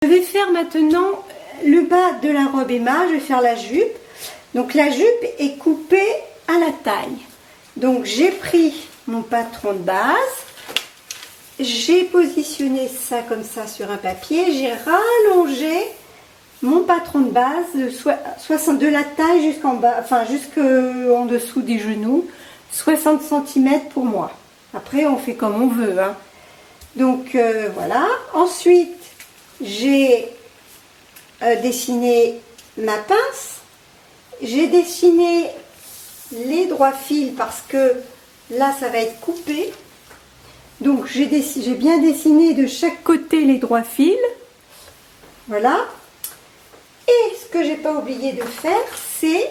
Je vais faire maintenant le bas de la robe Emma, je vais faire la jupe. Donc la jupe est coupée à la taille. Donc j'ai pris mon patron de base, j'ai positionné ça comme ça sur un papier, j'ai rallongé mon patron de base de la taille jusqu'en bas, enfin jusqu'en dessous des genoux, 60 cm pour moi. Après on fait comme on veut, hein. Donc voilà. Ensuite j'ai dessiné ma pince, j'ai dessiné les droits fils parce que là ça va être coupé. Donc j'ai bien dessiné de chaque côté les droits fils. Voilà. Et ce que j'ai pas oublié de faire, c'est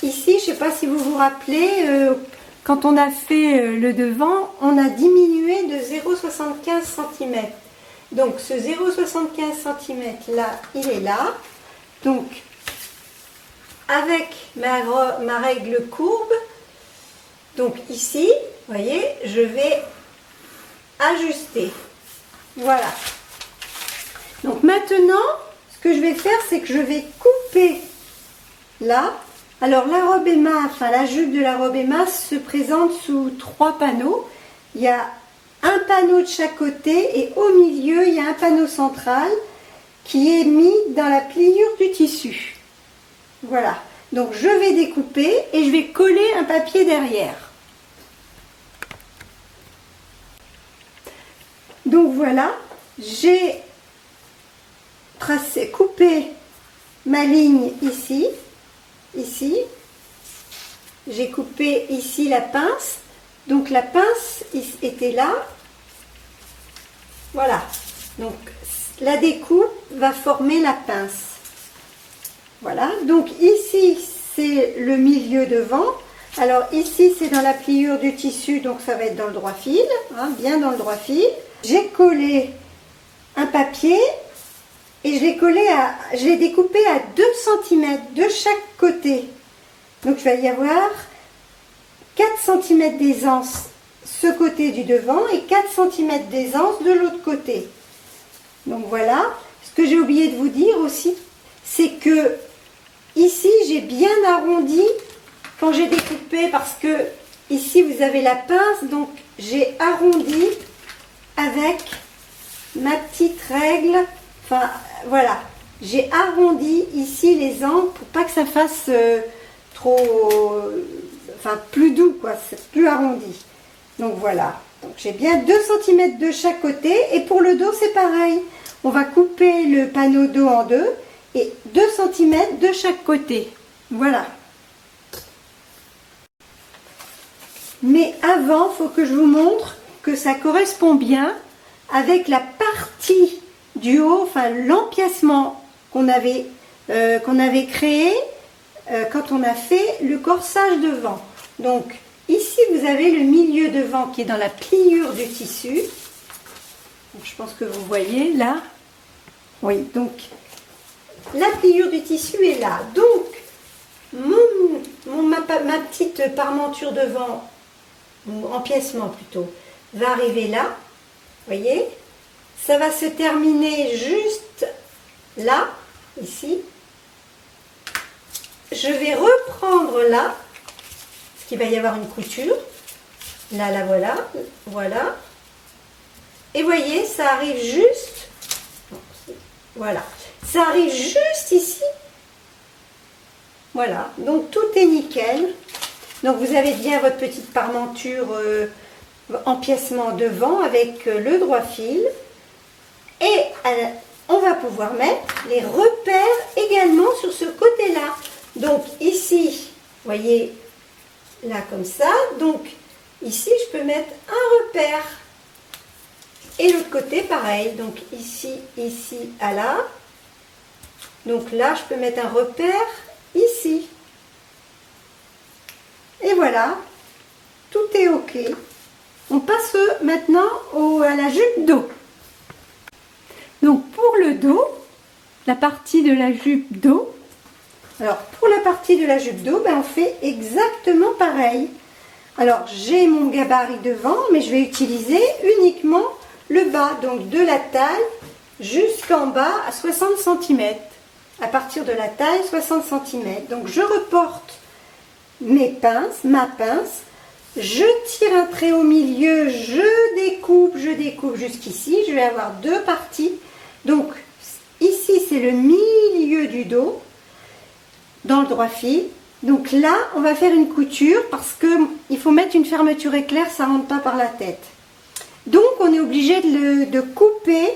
ici, je sais pas si vous vous rappelez, quand on a fait le devant, on a diminué de 0,75 cm. Donc ce 0,75 cm là, il est là. Donc avec ma règle courbe, donc ici, vous voyez, je vais ajuster. Voilà. Donc maintenant, ce que je vais faire, c'est que je vais couper là. Alors la robe Emma, enfin la jupe de la robe Emma se présente sous 3 panneaux. Il y a un panneau de chaque côté et au milieu, il y a un panneau central qui est mis dans la pliure du tissu. Voilà. Donc je vais découper et je vais coller un papier derrière. Donc voilà, j'ai coupé ma ligne ici, j'ai coupé ici la pince, donc la pince était là, voilà, donc la découpe va former la pince, voilà, donc ici c'est le milieu devant, alors ici c'est dans la pliure du tissu, donc ça va être dans le droit fil, hein, bien dans le droit fil. J'ai collé un papier et je l'ai découpé à 2 cm de chaque côté. Donc il va y avoir 4 cm d'aisance ce côté du devant et 4 cm d'aisance de l'autre côté. Donc voilà. Ce que j'ai oublié de vous dire aussi, c'est que ici j'ai bien arrondi quand j'ai découpé parce que ici vous avez la pince, donc j'ai arrondi avec ma petite règle, enfin voilà, j'ai arrondi ici les angles pour pas que ça fasse plus doux quoi, c'est plus arrondi. Donc voilà, donc j'ai bien 2 cm de chaque côté et pour le dos c'est pareil, on va couper le panneau dos en deux et 2 cm de chaque côté, voilà. Mais avant, il faut que je vous montre que ça correspond bien avec la partie du haut, enfin l'empiècement qu'on avait créé quand on a fait le corsage devant. Donc ici vous avez le milieu devant qui est dans la pliure du tissu. Donc, je pense que vous voyez là. Oui, donc la pliure du tissu est là. Donc ma petite parmenture devant, ou empiècement plutôt, va arriver là. Voyez, ça va se terminer juste là, ici. Je vais reprendre là, parce qu'il va y avoir une couture. Là, la voilà, voilà. Et voyez, ça arrive juste, voilà, ça arrive juste ici. Voilà, donc tout est nickel. Donc vous avez bien votre petite parmenture empiècement devant avec le droit fil. Et on va pouvoir mettre les repères également sur ce côté-là. Donc ici, vous voyez, là comme ça. Donc ici, je peux mettre un repère. Et l'autre côté, pareil. Donc ici, à là. Donc là, je peux mettre un repère ici. Et voilà, tout est OK. On passe maintenant à la jupe dos. Donc pour le dos, la partie de la jupe dos, alors pour la partie de la jupe dos, on fait exactement pareil. Alors j'ai mon gabarit devant, mais je vais utiliser uniquement le bas, donc de la taille jusqu'en bas à 60 cm. À partir de la taille, 60 cm. Donc je reporte ma pince, je tire un trait au milieu, je découpe jusqu'ici. Je vais avoir deux parties. Donc ici c'est le milieu du dos, dans le droit fil. Donc là, on va faire une couture parce qu'il faut mettre une fermeture éclair, ça ne rentre pas par la tête. Donc on est obligé de couper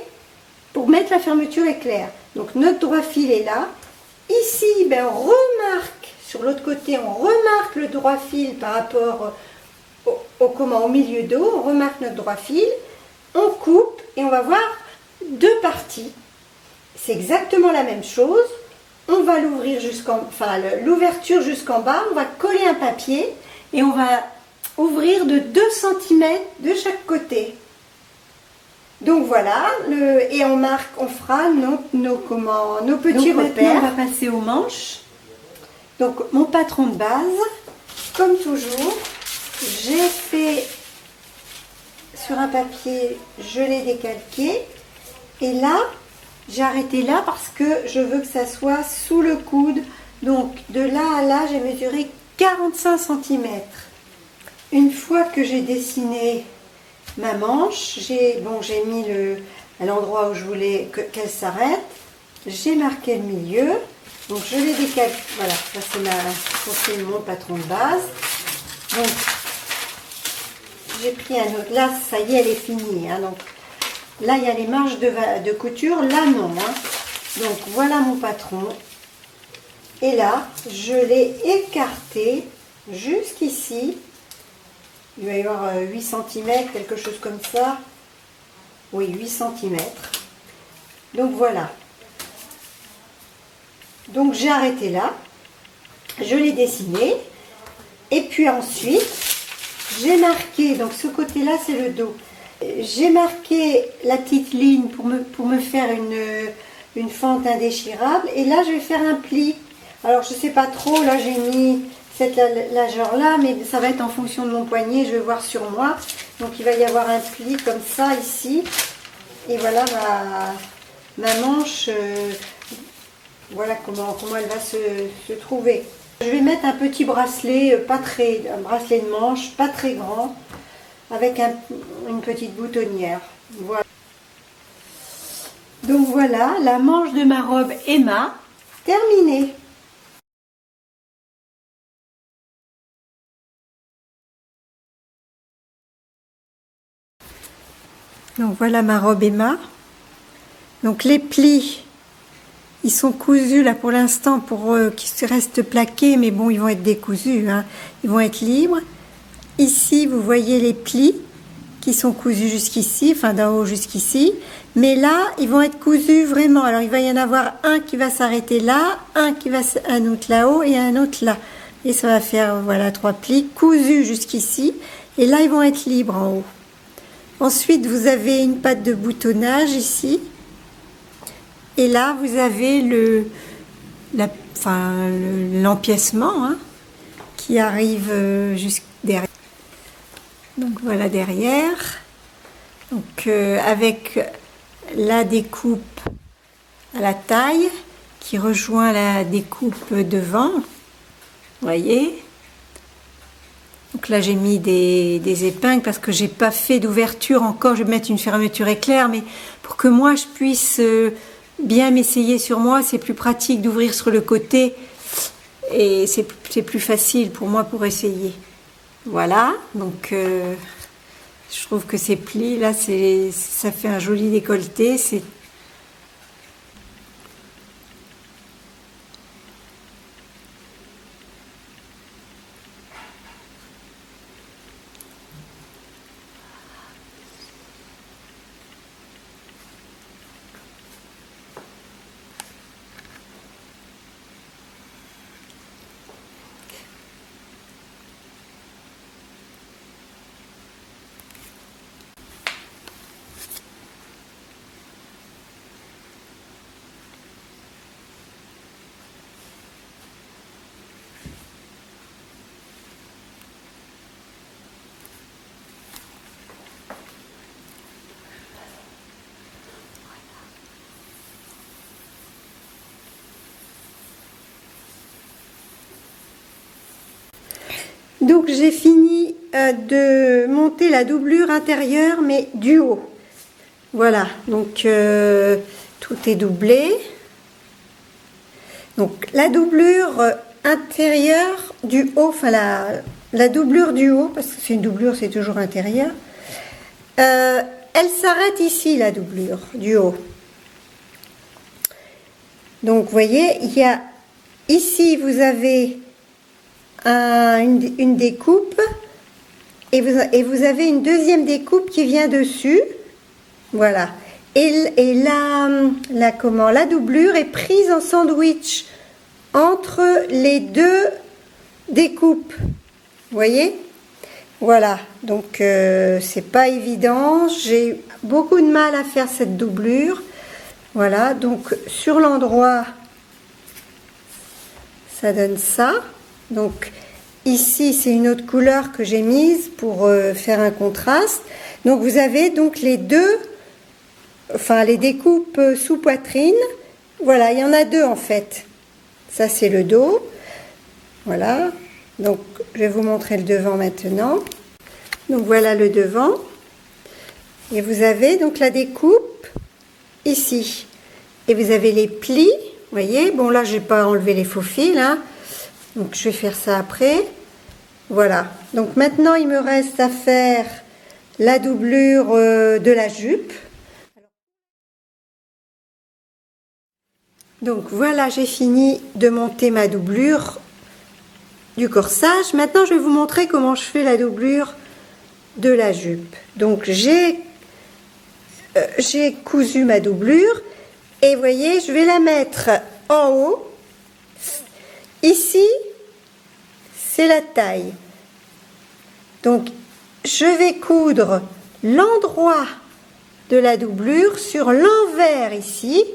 pour mettre la fermeture éclair. Donc notre droit fil est là. Ici, ben, on remarque, sur l'autre côté, on remarque le droit fil par rapport au milieu dos. On remarque notre droit fil, on coupe et on va voir deux parties. C'est exactement la même chose. On va l'ouvrir l'ouverture jusqu'en bas, on va coller un papier et on va ouvrir de 2 cm de chaque côté. Donc voilà, et on fera nos petits repères. On va passer aux manches. Donc mon patron de base, comme toujours, j'ai fait sur un papier, je l'ai décalqué et là, j'ai arrêté là parce que je veux que ça soit sous le coude. Donc de là à là, j'ai mesuré 45 cm. Une fois que j'ai dessiné ma manche, j'ai mis à l'endroit où je voulais qu'elle s'arrête. J'ai marqué le milieu. Donc je l'ai décalqué. Voilà, ça c'est mon patron de base. Donc j'ai pris un autre. Là, ça y est, elle est finie. Hein, donc là, il y a les marges de couture. Là, non. Hein. Donc, voilà mon patron. Et là, je l'ai écarté jusqu'ici. Il va y avoir 8 cm, quelque chose comme ça. Oui, 8 cm. Donc, voilà. Donc, j'ai arrêté là. Je l'ai dessiné. Et puis ensuite, j'ai marqué, donc ce côté-là, c'est le dos. J'ai marqué la petite ligne pour me faire une fente indéchirable. Et là, je vais faire un pli. Alors, je ne sais pas trop. Là, j'ai mis cette largeur-là, mais ça va être en fonction de mon poignet. Je vais voir sur moi. Donc, il va y avoir un pli comme ça, ici. Et voilà ma manche. Voilà comment elle va se trouver. Je vais mettre un petit bracelet, un bracelet de manche, pas très grand, avec une petite boutonnière. Voilà. Donc voilà, la manche de ma robe Emma, terminée. Donc voilà ma robe Emma. Donc les plis, ils sont cousus là pour l'instant pour qu'ils restent plaqués, mais bon, ils vont être décousus, hein. Ils vont être libres. Ici, vous voyez les plis qui sont cousus jusqu'ici, enfin d'en haut jusqu'ici. Mais là, ils vont être cousus vraiment. Alors, il va y en avoir un qui va s'arrêter là, un autre là-haut et un autre là. Et ça va faire, voilà, 3 plis cousus jusqu'ici. Et là, ils vont être libres en haut. Ensuite, vous avez une patte de boutonnage ici. Et là, vous avez l'empiècement, hein, qui arrive jusqu'à derrière. Donc voilà derrière. Donc avec la découpe à la taille qui rejoint la découpe devant. Vous voyez. Donc là j'ai mis des épingles parce que j'ai pas fait d'ouverture encore. Je vais mettre une fermeture éclair, mais pour que moi je puisse bien m'essayer sur moi, c'est plus pratique d'ouvrir sur le côté et c'est plus facile pour moi pour essayer. Voilà, donc je trouve que ces plis là, ça fait un joli décolleté. donc j'ai fini de monter la doublure intérieure, mais du haut. Voilà, donc tout est doublé. Donc la doublure intérieure du haut, enfin la doublure du haut, parce que c'est une doublure, c'est toujours intérieur. Elle s'arrête ici, la doublure du haut. Donc vous voyez, il y a ici vous avez une découpe et vous avez une deuxième découpe qui vient dessus. Voilà. Et la doublure est prise en sandwich entre les deux découpes. Vous voyez? Voilà. Donc c'est pas évident. J'ai beaucoup de mal à faire cette doublure. Voilà. Donc sur l'endroit, ça donne ça. Donc ici c'est une autre couleur que j'ai mise pour faire un contraste. Donc vous avez donc les deux, enfin les découpes sous poitrine. Voilà, il y en a deux en fait. Ça c'est le dos. Voilà. Donc je vais vous montrer le devant maintenant. Donc voilà le devant. Et vous avez donc la découpe ici. Et vous avez les plis. Vous voyez, bon là j'ai pas enlevé les faux fils, hein. Donc je vais faire ça après. Voilà. Donc maintenant il me reste à faire la doublure de la jupe. Donc voilà, j'ai fini de monter ma doublure du corsage. Maintenant je vais vous montrer comment je fais la doublure de la jupe. Donc j'ai cousu ma doublure et vous voyez, je vais la mettre en haut. Ici, c'est la taille. Donc, je vais coudre l'endroit de la doublure sur l'envers ici.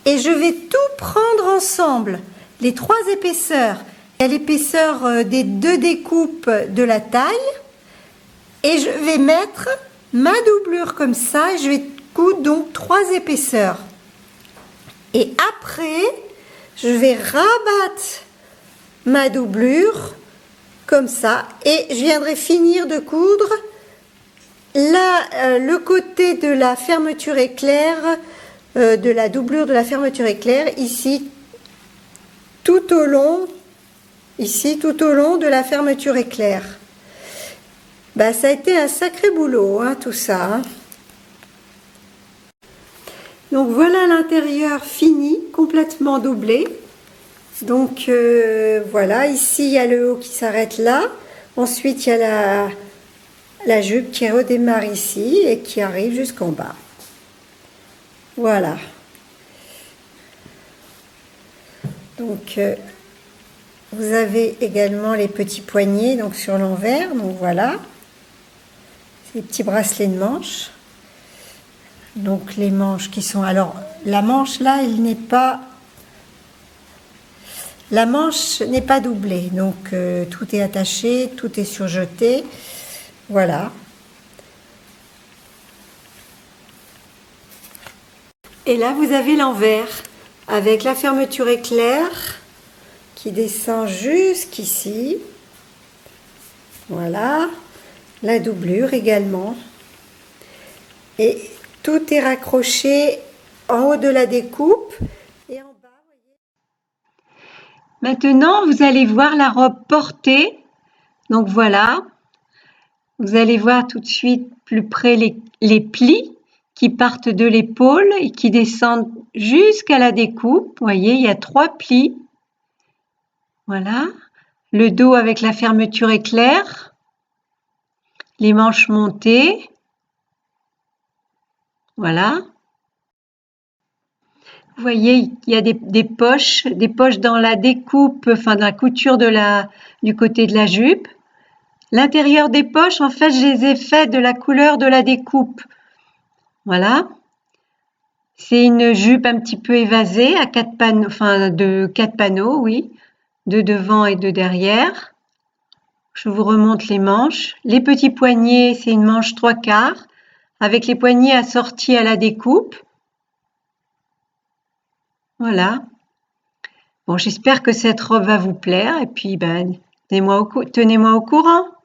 Et je vais tout prendre ensemble, les trois épaisseurs. Il y a l'épaisseur des deux découpes de la taille. Et je vais mettre ma doublure comme ça. Et je vais coudre donc trois épaisseurs. Et après, je vais rabattre ma doublure comme ça et je viendrai finir de coudre le côté de la fermeture éclair, de la doublure de la fermeture éclair, ici tout au long de la fermeture éclair. Bah, ça a été un sacré boulot, hein, tout ça, hein. Donc voilà l'intérieur fini, complètement doublé. Donc voilà, ici il y a le haut qui s'arrête là. Ensuite il y a la jupe qui redémarre ici et qui arrive jusqu'en bas. Voilà. Donc vous avez également les petits poignets donc sur l'envers. Donc voilà, ces petits bracelets de manches. Donc les manches qui sont... Alors la manche là, la manche n'est pas doublée. Donc tout est attaché, tout est surjeté. Voilà. Et là vous avez l'envers avec la fermeture éclair qui descend jusqu'ici. Voilà. La doublure également. Et tout est raccroché en haut de la découpe et en bas. Maintenant, vous allez voir la robe portée. Donc voilà, vous allez voir tout de suite plus près les plis qui partent de l'épaule et qui descendent jusqu'à la découpe. Vous voyez, il y a 3 plis. Voilà, le dos avec la fermeture éclair, les manches montées. Voilà. Vous voyez, il y a des poches dans la découpe, enfin dans la couture du côté de la jupe. L'intérieur des poches, en fait, je les ai faites de la couleur de la découpe. Voilà. C'est une jupe un petit peu évasée à 4 panneaux, enfin de 4 panneaux, oui, de devant et de derrière. Je vous remonte les manches. Les petits poignets, c'est une manche 3/4 avec les poignets assortis à la découpe. Voilà. Bon, j'espère que cette robe va vous plaire et puis ben, Tenez-moi au courant.